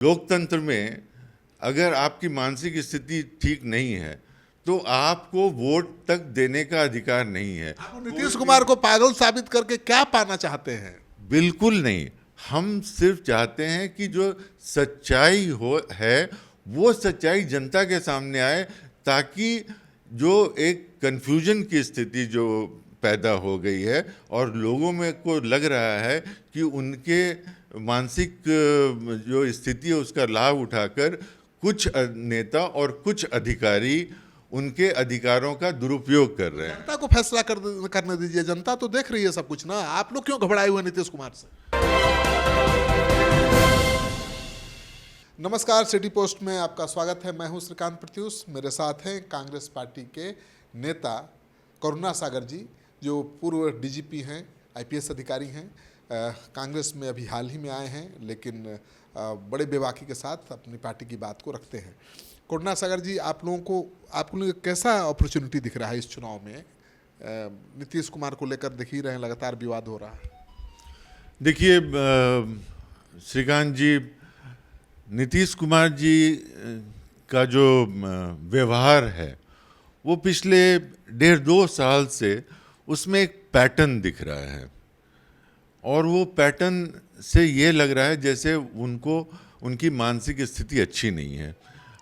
लोकतंत्र में अगर आपकी मानसिक स्थिति ठीक नहीं है तो आपको वोट तक देने का अधिकार नहीं है। आप नीतीश कुमार को पागल साबित करके क्या पाना चाहते हैं? बिल्कुल नहीं। हम सिर्फ चाहते हैं कि जो सच्चाई है वो सच्चाई जनता के सामने आए, ताकि जो एक कन्फ्यूजन की स्थिति जो पैदा हो गई है और लोगों में को लग रहा है कि उनके मानसिक जो स्थिति है उसका लाभ उठाकर कुछ नेता और कुछ अधिकारी उनके अधिकारों का दुरुपयोग कर रहे हैं। जनता को फैसला करने दीजिए, जनता तो देख रही है सब कुछ ना। आप लोग क्यों घबराए हुए नीतीश कुमार से? नमस्कार, सिटी पोस्ट में आपका स्वागत है। मैं हूं श्रीकांत प्रत्युष। मेरे साथ हैं कांग्रेस पार्टी के नेता करुणा सागर जी, जो पूर्व डीजीपी हैं, आईपीएस अधिकारी हैं। कांग्रेस में अभी हाल ही में आए हैं, लेकिन बड़े बेबाकी के साथ अपनी पार्टी की बात को रखते हैं। करुणा सागर जी, आप लोगों को कैसा अपॉर्चुनिटी दिख रहा है इस चुनाव में? नीतीश कुमार को लेकर देख ही रहे हैं, लगातार विवाद हो रहा है। देखिए श्रीकांत जी, नीतीश कुमार जी का जो व्यवहार है वो पिछले 1.5-2 साल से उसमें एक पैटर्न दिख रहा है, और वो पैटर्न से ये लग रहा है जैसे उनकी मानसिक स्थिति अच्छी नहीं है।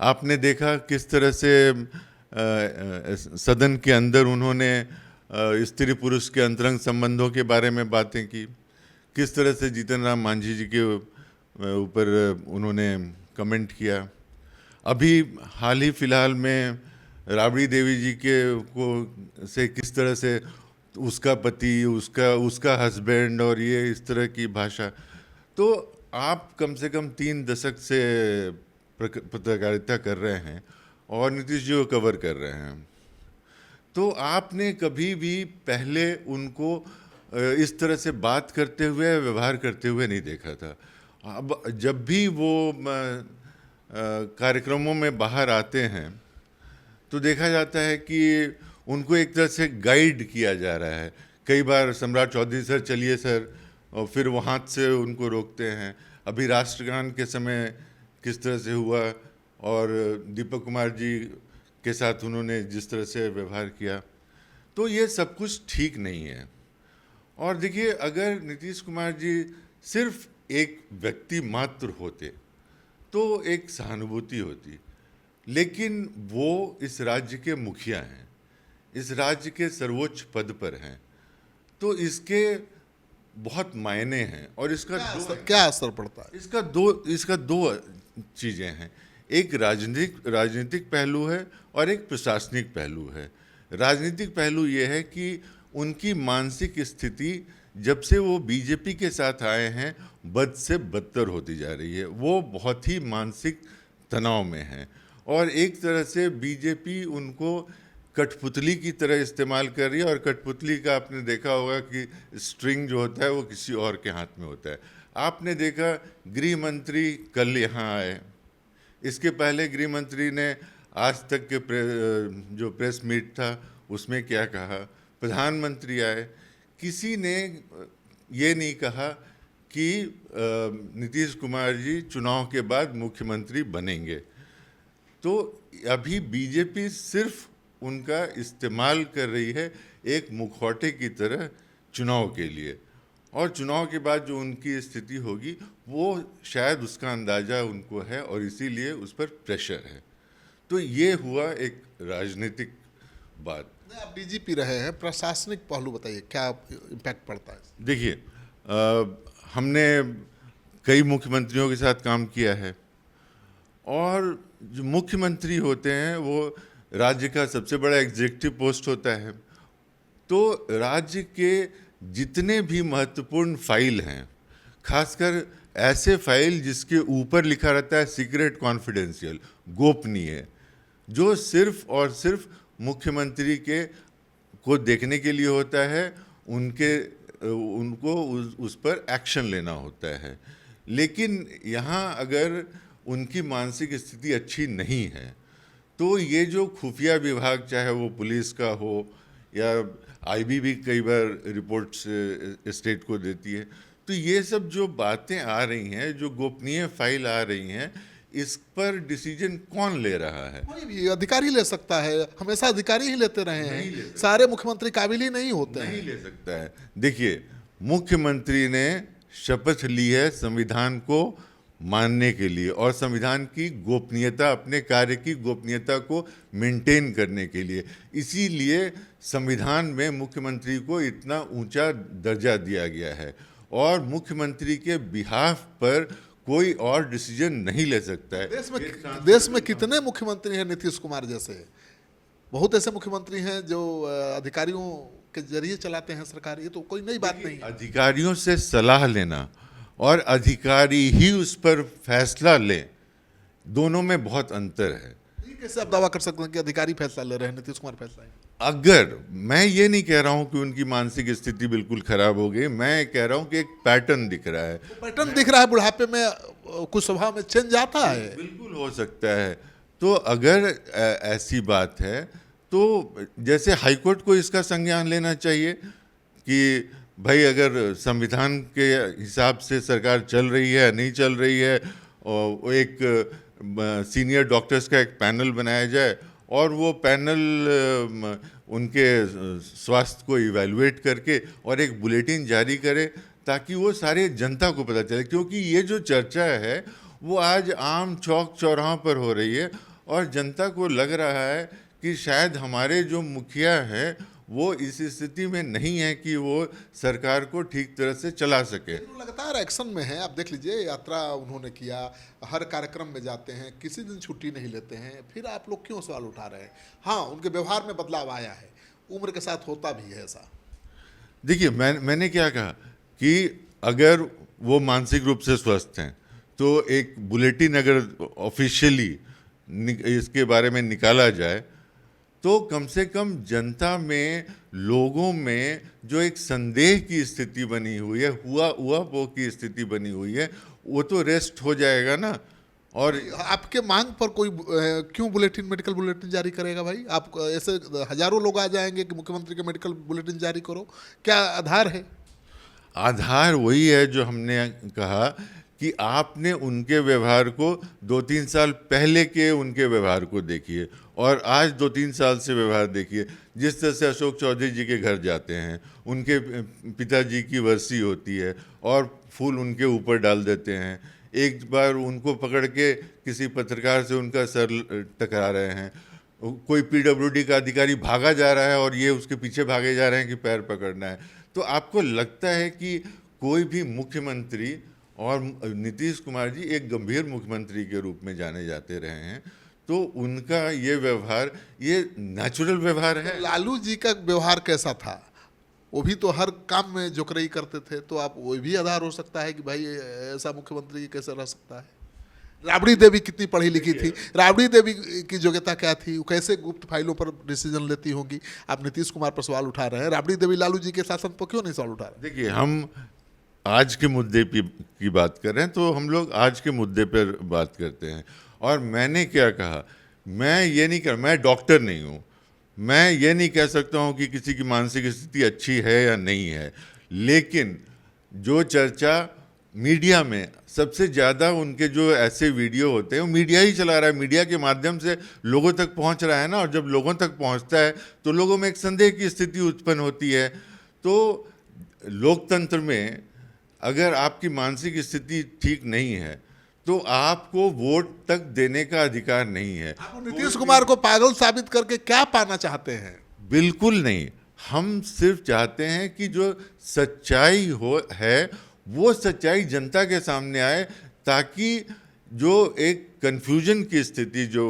आपने देखा किस तरह से सदन के अंदर उन्होंने स्त्री पुरुष के अंतरंग संबंधों के बारे में बातें की, किस तरह से जीतन राम मांझी जी के ऊपर उन्होंने कमेंट किया। अभी हाल ही फिलहाल में राबड़ी देवी जी से किस तरह से उसका पति, उसका हस्बैंड और ये इस तरह की भाषा। तो आप कम से कम 3 दशक से पत्रकारिता कर रहे हैं और नीतीश जी को कवर कर रहे हैं, तो आपने कभी भी पहले उनको इस तरह से बात करते हुए, व्यवहार करते हुए नहीं देखा था। अब जब भी वो कार्यक्रमों में बाहर आते हैं तो देखा जाता है कि उनको एक तरह से गाइड किया जा रहा है। कई बार सम्राट चौधरी सर चलिए सर, और फिर वो हाथ से उनको रोकते हैं। अभी राष्ट्रगान के समय किस तरह से हुआ, और दीपक कुमार जी के साथ उन्होंने जिस तरह से व्यवहार किया, तो ये सब कुछ ठीक नहीं है। और देखिए, अगर नीतीश कुमार जी सिर्फ एक व्यक्ति मात्र होते तो एक सहानुभूति होती, लेकिन वो इस राज्य के मुखिया हैं, इस राज्य के सर्वोच्च पद पर हैं, तो इसके बहुत मायने हैं। और इसका क्या असर पड़ता है? इसका दो चीज़ें हैं। एक राजनीतिक पहलू है और एक प्रशासनिक पहलू है। राजनीतिक पहलू ये है कि उनकी मानसिक स्थिति जब से वो बीजेपी के साथ आए हैं बद से बदतर होती जा रही है। वो बहुत ही मानसिक तनाव में हैं, और एक तरह से बीजेपी उनको कठपुतली की तरह इस्तेमाल कर रही है। और कठपुतली का आपने देखा होगा कि स्ट्रिंग जो होता है वो किसी और के हाथ में होता है। आपने देखा गृह मंत्री कल यहाँ आए, इसके पहले गृह मंत्री ने आज तक के जो प्रेस मीट था उसमें क्या कहा। प्रधानमंत्री आए, किसी ने ये नहीं कहा कि नीतीश कुमार जी चुनाव के बाद मुख्यमंत्री बनेंगे। तो अभी बीजेपी सिर्फ उनका इस्तेमाल कर रही है एक मुखौटे की तरह चुनाव के लिए, और चुनाव के बाद जो उनकी स्थिति होगी वो शायद उसका अंदाज़ा उनको है, और इसीलिए उस पर प्रेशर है। तो ये हुआ एक राजनीतिक बात। आप डीजीपी रहे हैं, प्रशासनिक पहलू बताइए, क्या इम्पैक्ट पड़ता है? देखिए, हमने कई मुख्यमंत्रियों के साथ काम किया है, और जो मुख्यमंत्री होते हैं वो राज्य का सबसे बड़ा एग्जीक्यूटिव पोस्ट होता है। तो राज्य के जितने भी महत्वपूर्ण फाइल हैं, खासकर ऐसे फाइल जिसके ऊपर लिखा रहता है सीक्रेट कॉन्फिडेंशियल, गोपनीय, जो सिर्फ और सिर्फ मुख्यमंत्री को देखने के लिए होता है, उनको उस पर एक्शन लेना होता है। लेकिन यहाँ अगर उनकी मानसिक स्थिति अच्छी नहीं है तो ये जो खुफिया विभाग, चाहे वो पुलिस का हो या आईबी भी कई बार रिपोर्ट्स स्टेट को देती है, तो ये सब जो बातें आ रही हैं, जो गोपनीय फाइल आ रही हैं, इस पर डिसीजन कौन ले रहा है? कोई भी अधिकारी ले सकता है, हमेशा अधिकारी ही लेते रहे नहीं हैं, ले सकता। सारे मुख्यमंत्री काबिल ही नहीं होते नहीं हैं। ले सकता है। देखिए, मुख्यमंत्री ने शपथ ली है संविधान को मानने के लिए और संविधान की गोपनीयता, अपने कार्य की गोपनीयता को मेंटेन करने के लिए। इसीलिए संविधान में मुख्यमंत्री को इतना ऊंचा दर्जा दिया गया है और मुख्यमंत्री के बिहाफ पर कोई और डिसीजन नहीं ले सकता है। देश में कितने मुख्यमंत्री हैं नीतीश कुमार जैसे? बहुत ऐसे मुख्यमंत्री हैं जो अधिकारियों के जरिए चलाते हैं सरकार। ये तो कोई नई बात नहीं है। अधिकारियों से सलाह लेना और अधिकारी ही उस पर फैसला लें, दोनों में बहुत अंतर है। ये कैसे आप दावा कर सकते हैं कि अधिकारी फैसला ले रहे हैं, नीतीश कुमार फैसला है? अगर मैं ये नहीं कह रहा हूं कि उनकी मानसिक स्थिति बिल्कुल खराब हो गई, मैं कह रहा हूं कि एक पैटर्न दिख रहा है। पैटर्न दिख रहा है, बुढ़ापे में कुछ स्वभाव में चेंज आता है। बिल्कुल हो सकता है। तो अगर ऐसी बात है तो जैसे हाईकोर्ट को इसका संज्ञान लेना चाहिए कि भाई अगर संविधान के हिसाब से सरकार चल रही है, नहीं चल रही है, और एक सीनियर डॉक्टर्स का एक पैनल बनाया जाए और वो पैनल उनके स्वास्थ्य को इवैल्यूएट करके और एक बुलेटिन जारी करे ताकि वो सारे जनता को पता चले। क्योंकि ये जो चर्चा है वो आज आम चौक चौराहों पर हो रही है और जनता को लग रहा है कि शायद हमारे जो मुखिया हैं वो इस स्थिति में नहीं है कि वो सरकार को ठीक तरह से चला सके। लगातार एक्शन में है। आप देख लीजिए, यात्रा उन्होंने किया, हर कार्यक्रम में जाते हैं, किसी दिन छुट्टी नहीं लेते हैं। फिर आप लोग क्यों सवाल उठा रहे हैं? हाँ, उनके व्यवहार में बदलाव आया है, उम्र के साथ होता भी है ऐसा। देखिए, मैंने क्या कहा कि अगर वो मानसिक रूप से स्वस्थ हैं तो एक बुलेटिन अगर ऑफिशियली इसके बारे में निकाला जाए तो कम से कम जनता में, लोगों में जो एक संदेह की स्थिति बनी हुई है, हुआ वो की स्थिति बनी हुई है, वो तो रेस्ट हो जाएगा ना। और आपके मांग पर कोई क्यों बुलेटिन, मेडिकल बुलेटिन जारी करेगा भाई? आप ऐसे हजारों लोग आ जाएंगे कि मुख्यमंत्री का मेडिकल बुलेटिन जारी करो, क्या आधार है? आधार वही है जो हमने कहा कि आपने उनके व्यवहार को 2-3 साल पहले के उनके व्यवहार को देखिए और आज 2-3 साल से व्यवहार देखिए। जिस तरह से अशोक चौधरी जी के घर जाते हैं, उनके पिताजी की वर्सी होती है और फूल उनके ऊपर डाल देते हैं। एक बार उनको पकड़ के किसी पत्रकार से उनका सर टकरा रहे हैं, कोई पीडब्ल्यूडी का अधिकारी भागा जा रहा है और ये उसके पीछे भागे जा रहे हैं कि पैर पकड़ना है। तो आपको लगता है कि कोई भी मुख्यमंत्री, और नीतीश कुमार जी एक गंभीर मुख्यमंत्री के रूप में जाने जाते रहे हैं, तो उनका ये व्यवहार, ये नेचुरल व्यवहार है। लालू जी का व्यवहार कैसा था? वो भी तो हर काम में जोकरई करते थे, तो आप वो भी आधार हो सकता है कि भाई ऐसा मुख्यमंत्री कैसे रह सकता है? राबड़ी देवी कितनी पढ़ी लिखी थी? राबड़ी देवी की योग्यता क्या थी? वो कैसे गुप्त फाइलों पर डिसीजन लेती होंगी? आप नीतीश कुमार पर सवाल उठा रहे हैं, राबड़ी देवी लालू जी के शासन पर क्यों नहीं सवाल उठा रहे? देखिए, हम आज के मुद्दे की बात कर रहे हैं तो हम लोग आज के मुद्दे पर बात करते हैं। और मैंने क्या कहा, मैं डॉक्टर नहीं हूँ, मैं ये नहीं कह सकता हूँ कि किसी की मानसिक स्थिति अच्छी है या नहीं है, लेकिन जो चर्चा मीडिया में सबसे ज़्यादा, उनके जो ऐसे वीडियो होते हैं वो मीडिया ही चला रहा है, मीडिया के माध्यम से लोगों तक पहुंच रहा है ना, और जब लोगों तक पहुंचता है तो लोगों में एक संदेह की स्थिति उत्पन्न होती है। तो लोकतंत्र में अगर आपकी मानसिक स्थिति ठीक नहीं है तो आपको वोट तक देने का अधिकार नहीं है। आप नीतीश कुमार को पागल साबित करके क्या पाना चाहते हैं? बिल्कुल नहीं, हम सिर्फ चाहते हैं कि जो सच्चाई है वो सच्चाई जनता के सामने आए, ताकि जो एक कन्फ्यूजन की स्थिति जो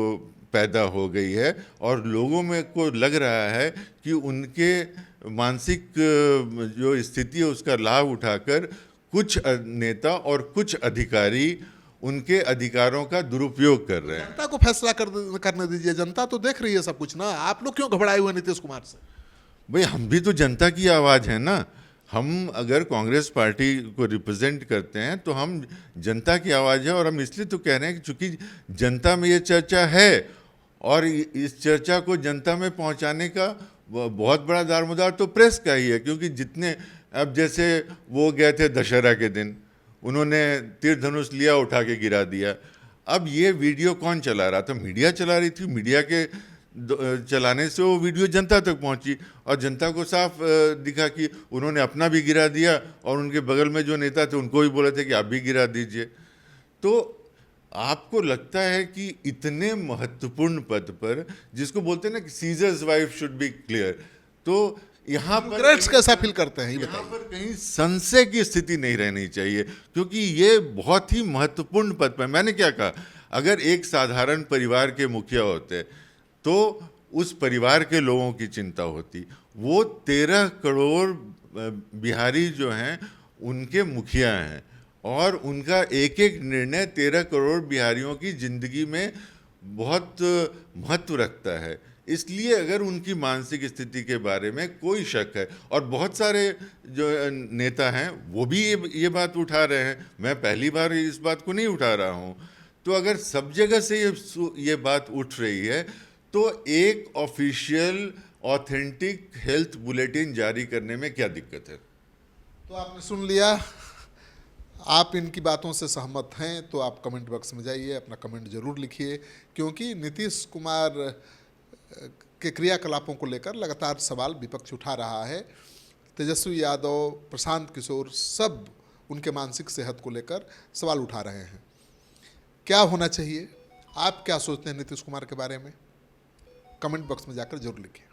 पैदा हो गई है और लोगों में को लग रहा है कि उनके मानसिक जो स्थिति है उसका लाभ उठाकर कुछ नेता और कुछ अधिकारी उनके अधिकारों का दुरुपयोग कर रहे हैं। जनता को फैसला करने दीजिए, जनता तो देख रही है सब कुछ ना। आप लोग क्यों घबराए हुए नीतीश कुमार से? भाई, हम भी तो जनता की आवाज़ है ना। हम अगर कांग्रेस पार्टी को रिप्रेजेंट करते हैं तो हम जनता की आवाज़ है, और हम इसलिए तो कह रहे हैं कि चूंकि जनता में ये चर्चा है और इस चर्चा को जनता में पहुंचाने का बहुत बड़ा दारोमदार तो प्रेस का ही है, क्योंकि जितने अब जैसे वो गए थे दशहरा के दिन, उन्होंने तीर धनुष लिया, उठा के गिरा दिया। अब ये वीडियो कौन चला रहा था? मीडिया चला रही थी। मीडिया के चलाने से वो वीडियो जनता तक पहुंची और जनता को साफ दिखा कि उन्होंने अपना भी गिरा दिया और उनके बगल में जो नेता थे उनको भी बोले थे कि आप भी गिरा दीजिए। तो आपको लगता है कि इतने महत्वपूर्ण पद पर, जिसको बोलते हैं ना कि seizures wife should be clear, तो यहाँ पर डेमोक्रेट्स कैसा फील करते हैं ये यहाँ बताइए। पर कहीं संशय की स्थिति नहीं रहनी चाहिए, क्योंकि ये बहुत ही महत्वपूर्ण पद पर। मैंने क्या कहा, अगर एक साधारण परिवार के मुखिया होते तो उस परिवार के लोगों की चिंता होती। वो 13 करोड़ बिहारी जो हैं उनके मुखिया हैं और उनका एक एक निर्णय 13 करोड़ बिहारियों की जिंदगी में बहुत महत्व रखता है। इसलिए अगर उनकी मानसिक स्थिति के बारे में कोई शक है, और बहुत सारे जो नेता हैं वो भी ये बात उठा रहे हैं, मैं पहली बार इस बात को नहीं उठा रहा हूँ, तो अगर सब जगह से ये बात उठ रही है तो एक ऑफिशियल ऑथेंटिक हेल्थ बुलेटिन जारी करने में क्या दिक्कत है? तो आपने सुन लिया, आप इनकी बातों से सहमत हैं तो आप कमेंट बॉक्स में जाइए, अपना कमेंट जरूर लिखिए, क्योंकि नीतीश कुमार के क्रियाकलापों को लेकर लगातार सवाल विपक्ष उठा रहा है। तेजस्वी यादव, प्रशांत किशोर, सब उनके मानसिक सेहत को लेकर सवाल उठा रहे हैं। क्या होना चाहिए? आप क्या सोचते हैं नीतीश कुमार के बारे में? कमेंट बॉक्स में जाकर जरूर लिखें।